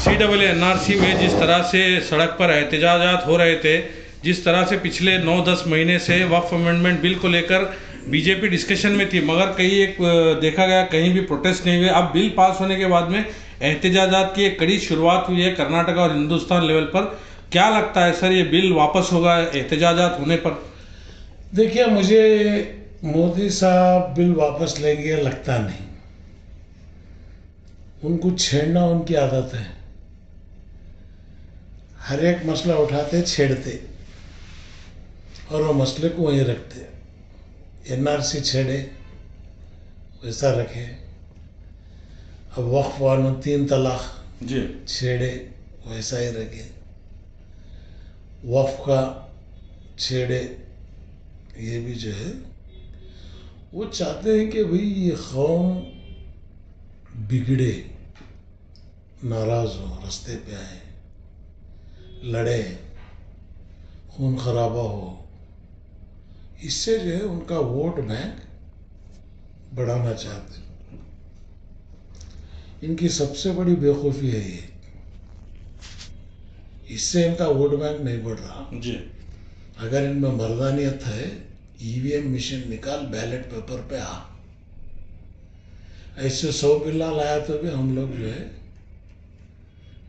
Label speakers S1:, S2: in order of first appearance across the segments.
S1: CAA-NRC में जिस तरह से सड़क पर एहतजाजात हो रहे थे, जिस तरह से पिछले 9-10 महीने से वक्फ अमेंडमेंट बिल को लेकर बीजेपी डिस्कशन में थी, मगर कहीं एक देखा गया कहीं भी प्रोटेस्ट नहीं हुए। अब बिल पास होने के बाद में एहतजाजात की एक कड़ी शुरुआत हुई है कर्नाटक और हिंदुस्तान लेवल पर। क्या लगता है सर, ये बिल वापस होगा एहतजाजात होने पर?
S2: देखिए, मुझे मोदी साहब बिल वापस लेंगे लगता नहीं। उनको छेड़ना उनकी आदत है। हर एक मसला उठाते छेड़ते और वो मसले को वहीं रखते। NRC छेड़े वैसा रखे, अब वक्फ वालों 3 तलाक छेड़े वैसा ही रखे, वक्फ का छेड़े, ये भी जो है वो चाहते हैं कि भाई ये कौम बिगड़े, नाराज हो, रास्ते पे आए, लड़े, खून खराबा हो। इससे जो है उनका वोट बैंक बढ़ाना चाहते हैं। इनकी सबसे बड़ी बेवकूफ़ी है ये, इससे इनका वोट बैंक नहीं बढ़ रहा
S1: जी।
S2: अगर इनमें मर्दानियत है, EVM मशीन निकाल, बैलेट पेपर पे आ। ऐसे 100 बिल्ला लाया तो भी हम लोग जो है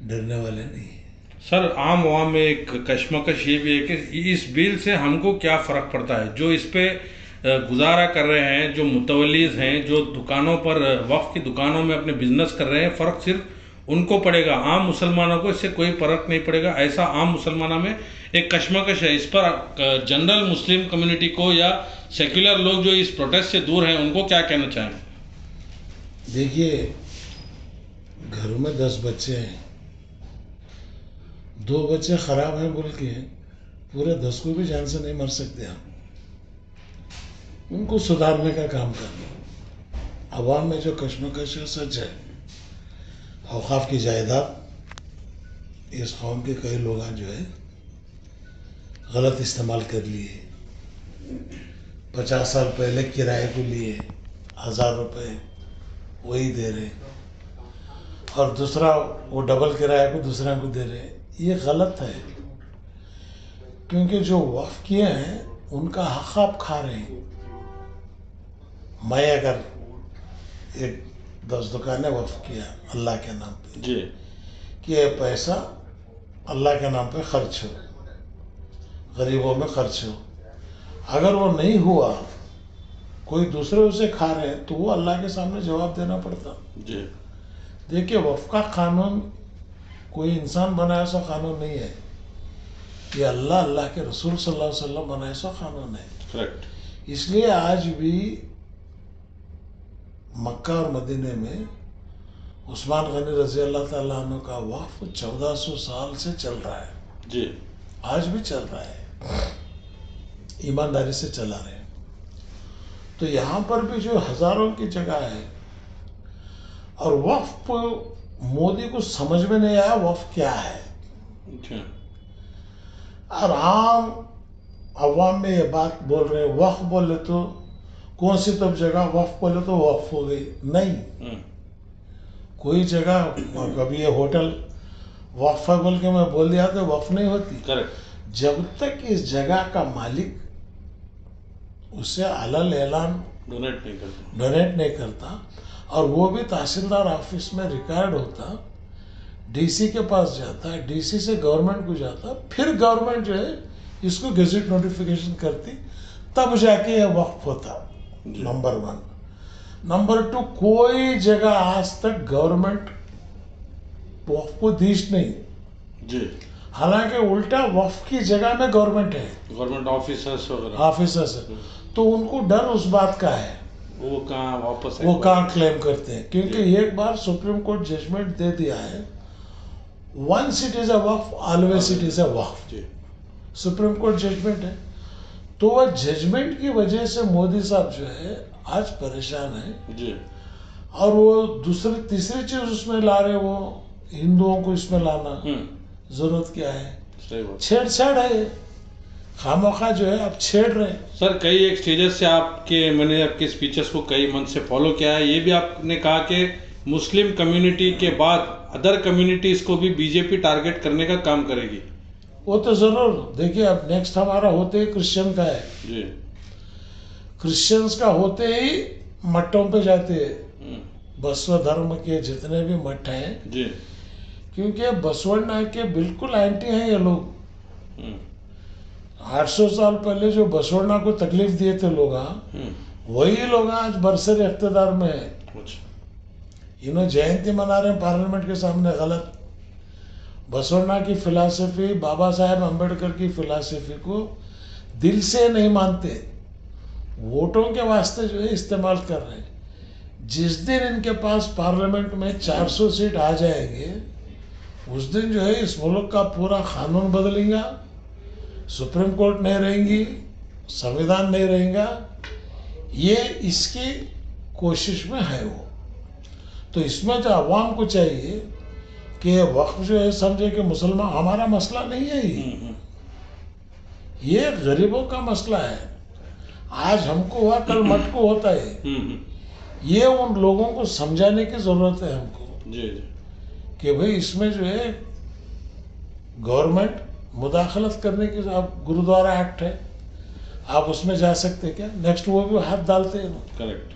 S2: डरने वाले नहीं है।
S1: सर, आम आवाम में एक कश्मकश ये भी है कि इस बिल से हमको क्या फ़र्क पड़ता है? जो इस पे गुजारा कर रहे हैं, जो मुतवल्लीज हैं, जो दुकानों पर वक्फ की दुकानों में अपने बिजनेस कर रहे हैं, फ़र्क सिर्फ उनको पड़ेगा, आम मुसलमानों को इससे कोई फ़र्क नहीं पड़ेगा, ऐसा आम मुसलमानों में एक कश्मकश है। इस पर जनरल मुस्लिम कम्युनिटी को या सेक्युलर लोग जो इस प्रोटेस्ट से दूर हैं, उनको क्या कहना चाहें?
S2: देखिए, घरों में 10 बच्चे हैं, 2 बच्चे खराब हैं बोल के पूरे 10 को भी जान से नहीं मर सकते हम। उनको सुधारने का काम करना। अवाम में जो कश्मकश है सच है। औकाफ की जायदाद इस कौम के कई लोग जो है गलत इस्तेमाल कर लिए। 50 साल पहले किराए को लिए 1000 रुपये वही दे रहे, और दूसरा वो डबल किराए को दूसरा को दे रहे। ये गलत है, क्योंकि जो वक्फ किए हैं उनका हक आप खा रहे हैं। मैं अगर एक 10 दुकानें वक्फ किया अल्लाह के नाम पे
S1: जी,
S2: कि ये पैसा अल्लाह के नाम पे खर्च हो, गरीबों में खर्च हो, अगर वो नहीं हुआ, कोई दूसरे उसे खा रहे हैं, तो वो अल्लाह के सामने जवाब देना पड़ता
S1: जी।
S2: देखिए, वक्फ का कानून कोई इंसान बनाया सा कानून नहीं है, ये अल्लाह के रसूल सल्लल्लाहु अलैहि वसल्लम बनाया सा कानून है।
S1: करेक्ट।
S2: इसलिए आज भी मक्का और मदीने में उस्मान गनी रजी अल्लाह ताला अन्हु का वक्फ 1400 साल से चल रहा है
S1: जी,
S2: आज भी चल रहा है, ईमानदारी से चला रहे हैं। तो यहाँ पर भी जो हजारों की जगह है, और वक्फ मोदी को समझ में नहीं आया वक्फ क्या है।
S1: अच्छा।
S2: और आम अवाम में ये बात बोल रहे हैं, वक्फ बोले तो कौन सी तब जगह वक्फ बोले तो वक्फ हो गई, नहीं। कोई जगह कभी ये होटल वक्फ है बोल के मैं बोल दिया तो वक्फ नहीं होती।
S1: करेक्ट।
S2: जब तक इस जगह का मालिक उसे अलल ऐलान डोनेट नहीं करता, और वो भी तहसीलदार ऑफिस में रिकॉर्ड होता, DC के पास जाता है, DC से गवर्नमेंट को जाता, फिर गवर्नमेंट जो है इसको गेजेट नोटिफिकेशन करती, तब जाके यह वक्फ होता। नंबर 1। नंबर 2, कोई जगह आज तक गवर्नमेंट वक्फ को दीश नहीं
S1: जी।
S2: हालांकि उल्टा वक्फ की जगह में गवर्नमेंट है,
S1: गवर्नमेंट ऑफिसर्स
S2: है, तो उनको डर उस बात का है,
S1: वो कहाँ
S2: क्लेम करते हैं, क्योंकि एक बार सुप्रीम कोर्ट जजमेंट दे दिया है, once it is a waqf always it is a waqf. Supreme Court judgement है, तो वह जजमेंट की वजह से मोदी साहब जो है आज परेशान है
S1: जी।
S2: और वो दूसरी तीसरी चीज उसमें ला रहे, वो हिंदुओं को इसमें लाना जरूरत क्या है? छेड़छाड़ है, खामोखा जो है आप छेड़ रहे हैं।
S1: सर, कई एक स्टेजेस से मैंने आपके स्पीचेस को कई मंथ से फॉलो किया है। ये भी आपने कहा कि मुस्लिम कम्युनिटी के बाद अदर कम्युनिटीज को भी बीजेपी टारगेट करने का काम करेगी?
S2: वो तो जरूर। देखिए अब नेक्स्ट हमारा होते ही क्रिश्चियन का है
S1: जी।
S2: क्रिश्चियंस का होते ही मठों पे जाते हैं, बसव धर्म के जितने भी मठ हैं
S1: जी।
S2: क्योंकि बसवण्णा के बिल्कुल एंटी हैं ये लोग। 800 साल पहले जो बसवण्णा को तकलीफ दिए थे लोग, वही लोग आज बरसर इख्तिदार में है। इन्होंने जयंती मना रहे हैं पार्लियामेंट के सामने, गलत। बसवण्णा की फिलॉसफी, बाबा साहेब अम्बेडकर की फिलॉसफी को दिल से नहीं मानते, वोटों के वास्ते जो है इस्तेमाल कर रहे हैं। जिस दिन इनके पास पार्लियामेंट में 400 सीट आ जाएंगे, उस दिन जो है इस मुल्क का पूरा कानून बदलेगा, सुप्रीम कोर्ट नहीं रहेंगी, संविधान नहीं रहेगा। ये इसकी कोशिश में है वो। तो इसमें जो अवाम को चाहिए कि वक्त जो है समझे कि मुसलमान हमारा मसला नहीं है, ये गरीबों का मसला है। आज हमको हुआ, कल मठ को होता है। ये उन लोगों को समझाने की जरूरत है हमको
S1: जी।
S2: कि भाई इसमें जो है गवर्नमेंट मुदाखलत करने की, अब गुरुद्वारा एक्ट है, आप उसमें जा सकते क्या? नेक्स्ट वो भी हाथ डालते हैं।
S1: करेक्ट।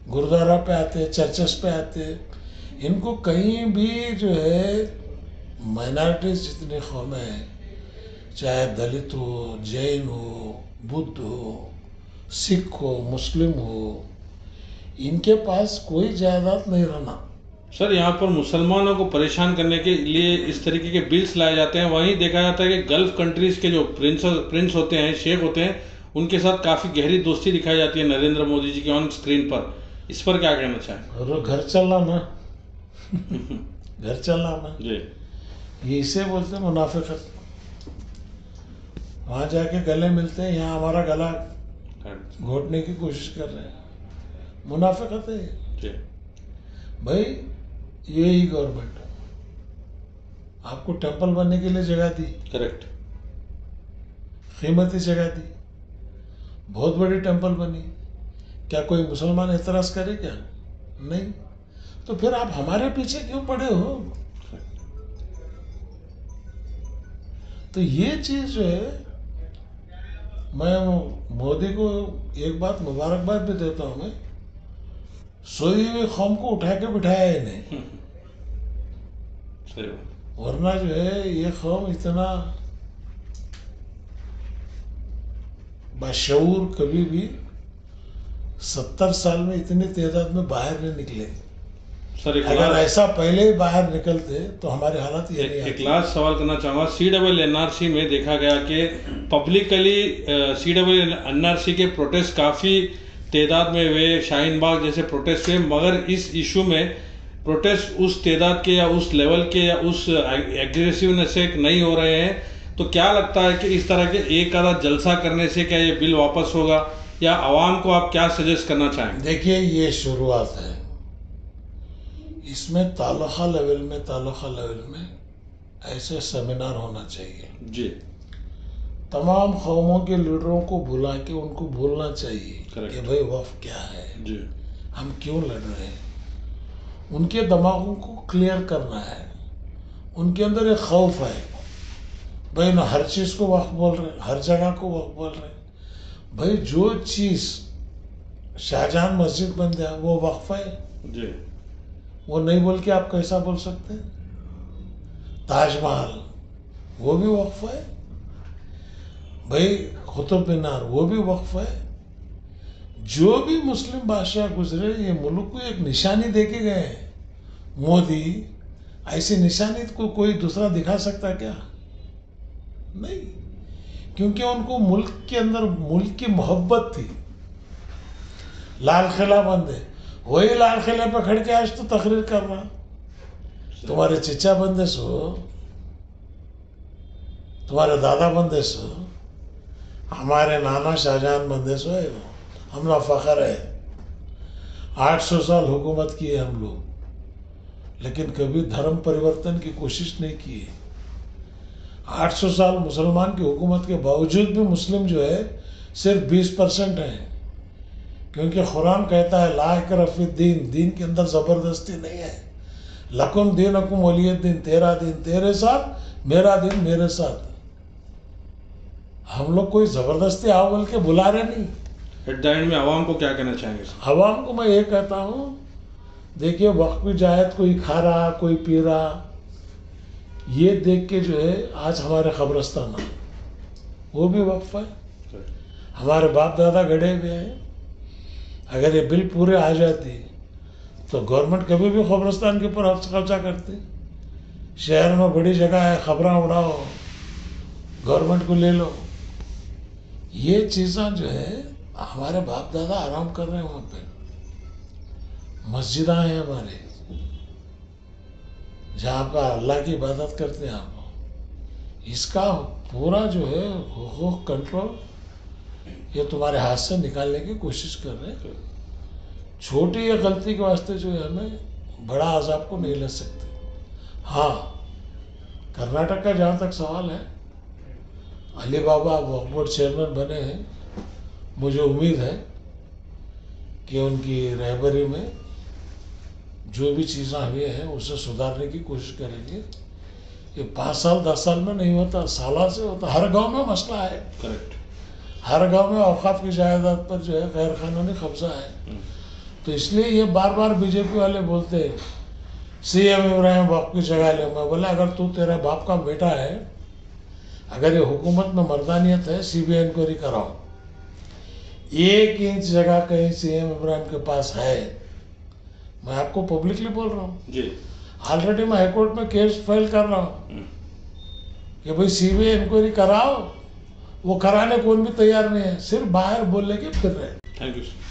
S2: गुरुद्वारा पे आते हैं, चर्चेस पे आते हैं। इनको कहीं भी जो है माइनॉरिटीज जितनी कौमें हैं, चाहे दलित हो, जैन हो, बुद्ध हो, सिख हो, मुस्लिम हो, इनके पास कोई जायदाद नहीं रहना।
S1: सर यहाँ पर मुसलमानों को परेशान करने के लिए इस तरीके के बिल्स लाए जाते हैं। वहीं देखा जाता है कि गल्फ कंट्रीज के जो प्रिंस होते हैं, शेख होते हैं, उनके साथ काफी गहरी दोस्ती दिखाई जाती है नरेंद्र मोदी जी की ऑन स्क्रीन पर। इस पर क्या कहना चाहें?
S2: और घर चलना ना घर चलना ना
S1: जी।
S2: ये इसे बोलते हैं मुनाफिकत। वहां जाके गले मिलते हैं, यहाँ हमारा गला घोटने की कोशिश कर रहे हैं, मुनाफिकत है
S1: जी।
S2: भाई। यही गवर्नमेंट आपको टेंपल बनने के लिए जगह दी,
S1: करेक्ट,
S2: कीमती जगह दी, बहुत बड़ी टेंपल बनी। क्या कोई मुसलमान एतराज करे क्या? नहीं। तो फिर आप हमारे पीछे क्यों पड़े हो? तो ये चीज जो है, मैं मोदी को एक बात मुबारकबाद भी देता हूं, मैं सोई हुई कौम को उठा के बिठाया ही नहीं। वरना जो है ये कौम इतना बाशऊर कभी भी 70 साल में इतनी तादाद में बाहर नहीं निकले।
S1: सर
S2: अगर ऐसा पहले ही बाहर निकलते तो हमारी हालत ये नहीं आती।
S1: एक लास्ट सवाल करना चाहूँगा। CNRC में देखा गया कि पब्लिकली CNRC के प्रोटेस्ट काफ़ी तादाद में हुए, शाहीन बाग जैसे प्रोटेस्ट हुए, मगर इस इशू में प्रोटेस्ट उस तादाद के या उस लेवल के या उस एग्रेसिवनेस से नहीं हो रहे हैं। तो क्या लगता है कि इस तरह के एक आधा जलसा करने से क्या ये बिल वापस होगा, या आवाम को आप क्या सजेस्ट करना चाहेंगे?
S2: देखिए ये शुरुआत है, इसमें तालुका लेवल में ऐसे सेमिनार होना चाहिए जी। तमाम कौमों के लीडरों को बुला के उनको बोलना चाहिए कि भाई वफ़ क्या है जी, हम क्यों लड़ रहे हैं। उनके दिमागों को क्लियर करना है। उनके अंदर एक खौफ है, भाई ना हर चीज़ को वक़्फ बोल रहे, हर जगह को वक़्फ बोल रहे। भाई जो चीज़ शाहजहां मस्जिद बन गया वो वक़्फ है जी, वो नहीं बोल के आप कैसा बोल सकते हैं? ताजमहल वो भी वक़्फ है भाई, कुतुब मीनार वो भी वक़्फ है। जो भी मुस्लिम बादशाह गुजरे ये मुल्क को एक निशानी दे के गए हैं। मोदी ऐसी निशानी को कोई दूसरा दिखा सकता क्या? नहीं, क्योंकि उनको मुल्क के अंदर मुल्क की मोहब्बत थी। लाल किला बंद है, वही लाल किले पर खड़ के आज तो तकरीर कर रहा, तुम्हारे चिचा बंदे सो, तुम्हारे दादा बंदे सो, हमारे नाना शाहजहां बंदे सो है, हमारा फख्र है। 800 साल हुकूमत की है हम लोग, लेकिन कभी धर्म परिवर्तन की कोशिश नहीं की है। 800 साल मुसलमान की हुकूमत के बावजूद भी मुस्लिम जो है सिर्फ 20% है, क्योंकि कुरान कहता है ला इकराह फिद्दीन, दीन के अंदर ज़बरदस्ती नहीं है। लकुम दीनकुम वलिय दिन, तेरा दिन तेरे साथ, मेरा दिन मेरे साथ। हम लोग कोई जबरदस्ती आओ बोल के बुला रहे नहीं।
S1: एट द एंड में आवाम को क्या कहना चाहेंगे सर?
S2: आवाम को मैं ये कहता हूँ, देखिए वक्त की जायद कोई खा रहा कोई पी रहा, ये देख के जो है आज हमारे कब्रिस्तान है वो भी वक्फ है, हमारे बाप दादा गड़े हुए हैं। अगर ये बिल पूरे आ जाती तो गवर्नमेंट कभी भी कब्रिस्तान के ऊपर कब्जा करती। शहर में बड़ी जगह है, खबरें उड़ाओ, गवर्नमेंट को ले लो। ये चीज़ें जो है हमारे बाप दादा आराम कर रहे हैं वहाँ पे। मस्जिदा हैं हमारे जहाँ आपका अल्लाह की इबादत करते हैं आप, इसका पूरा जो है हुकूक कंट्रोल ये तुम्हारे हाथ से निकालने की कोशिश कर रहे हैं। छोटी ये गलती के वास्ते जो है हमें बड़ा अजाब को नहीं ले सकते। हाँ, कर्नाटक का जहाँ तक सवाल है, अली बाबा वक्फ बोर्ड चेयरमैन बने हैं, मुझे उम्मीद है कि उनकी रहबरी में जो भी चीज़ें हुई हैं उसे सुधारने की कोशिश करेंगे। ये 5 साल 10 साल में नहीं होता, सालों से होता। हर गांव में मसला है।
S1: करेक्ट।
S2: हर गांव में औकाफ की जायदाद पर जो है गैर कानूनी कब्जा है। तो इसलिए ये बार बार बीजेपी वाले बोलते हैं सीएम इब्राहिम बाप की जगह ले। मैं बोला अगर तू तेरा बाप का बेटा है, अगर ये हुकूमत में मर्दानियत है, सीबीआई इंक्वायरी कराओ। 1 इंच जगह कहीं सीएम इब्राहिम के पास है, मैं आपको पब्लिकली बोल रहा हूँ
S1: जी।
S2: ऑलरेडी मैं हाईकोर्ट में केस फाइल कर रहा हूँ कि भाई सीबीआई इंक्वायरी कराओ। वो कराने कौन भी तैयार नहीं है, सिर्फ बाहर बोलने के फिर रहे।
S1: Thank you sir.